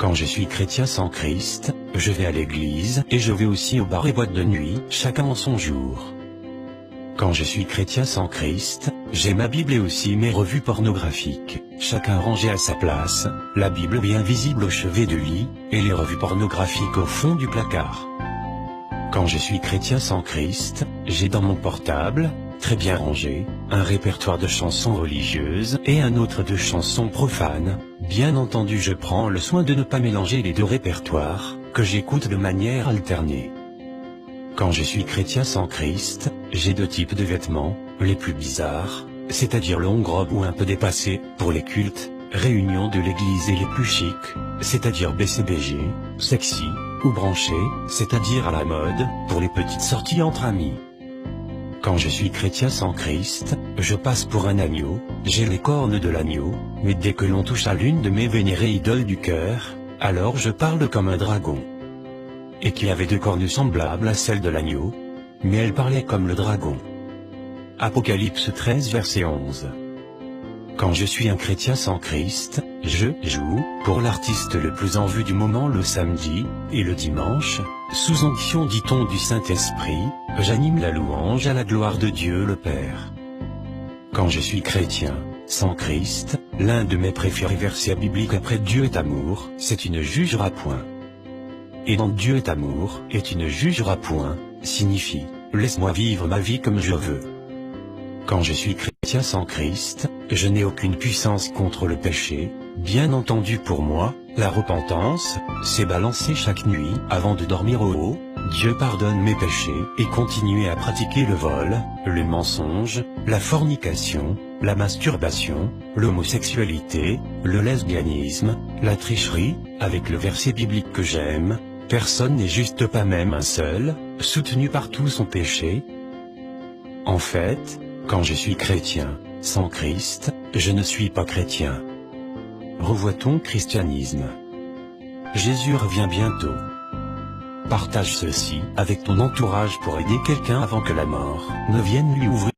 Quand je suis chrétien sans Christ, je vais à l'église et je vais aussi aux bars et boîtes de nuit, chacun en son jour. Quand je suis chrétien sans Christ, j'ai ma Bible et aussi mes revues pornographiques, chacun rangé à sa place, la Bible bien visible au chevet du lit, et les revues pornographiques au fond du placard. Quand je suis chrétien sans Christ, j'ai dans mon portable, très bien rangé, un répertoire de chansons religieuses et un autre de chansons profanes. Bien entendu, je prends le soin de ne pas mélanger les deux répertoires, que j'écoute de manière alternée. Quand je suis chrétien sans Christ, j'ai deux types de vêtements, les plus bizarres, c'est-à-dire longue robe ou un peu dépassée, pour les cultes, réunions de l'église, et les plus chics, c'est-à-dire BCBG, sexy, ou branché, c'est-à-dire à la mode, pour les petites sorties entre amis. Quand je suis chrétien sans Christ, je passe pour un agneau, j'ai les cornes de l'agneau, mais dès que l'on touche à l'une de mes vénérées idoles du cœur, alors je parle comme un dragon. Et qui avait deux cornes semblables à celles de l'agneau, mais elle parlait comme le dragon. Apocalypse 13 verset 11. Quand je suis un chrétien sans Christ, je joue, pour l'artiste le plus en vue du moment le samedi, et le dimanche, sous onction dit-on du Saint-Esprit, j'anime la louange à la gloire de Dieu le Père. Quand je suis chrétien, sans Christ, l'un de mes préférés versets bibliques après Dieu est amour, c'est tu ne jugeras point. Et dans Dieu est amour, et tu ne jugeras point, signifie, laisse-moi vivre ma vie comme je veux. Quand je suis chrétien sans Christ, je n'ai aucune puissance contre le péché. Bien entendu, pour moi, la repentance, c'est balancer chaque nuit avant de dormir au haut, Dieu pardonne mes péchés, et continuer à pratiquer le vol, le mensonge, la fornication, la masturbation, l'homosexualité, le lesbianisme, la tricherie, avec le verset biblique que j'aime, personne n'est juste, pas même un seul, soutenu par tout son péché. En fait, quand je suis chrétien, sans Christ, je ne suis pas chrétien. Revoit ton christianisme. Jésus revient bientôt. Partage ceci avec ton entourage pour aider quelqu'un avant que la mort ne vienne lui ouvrir.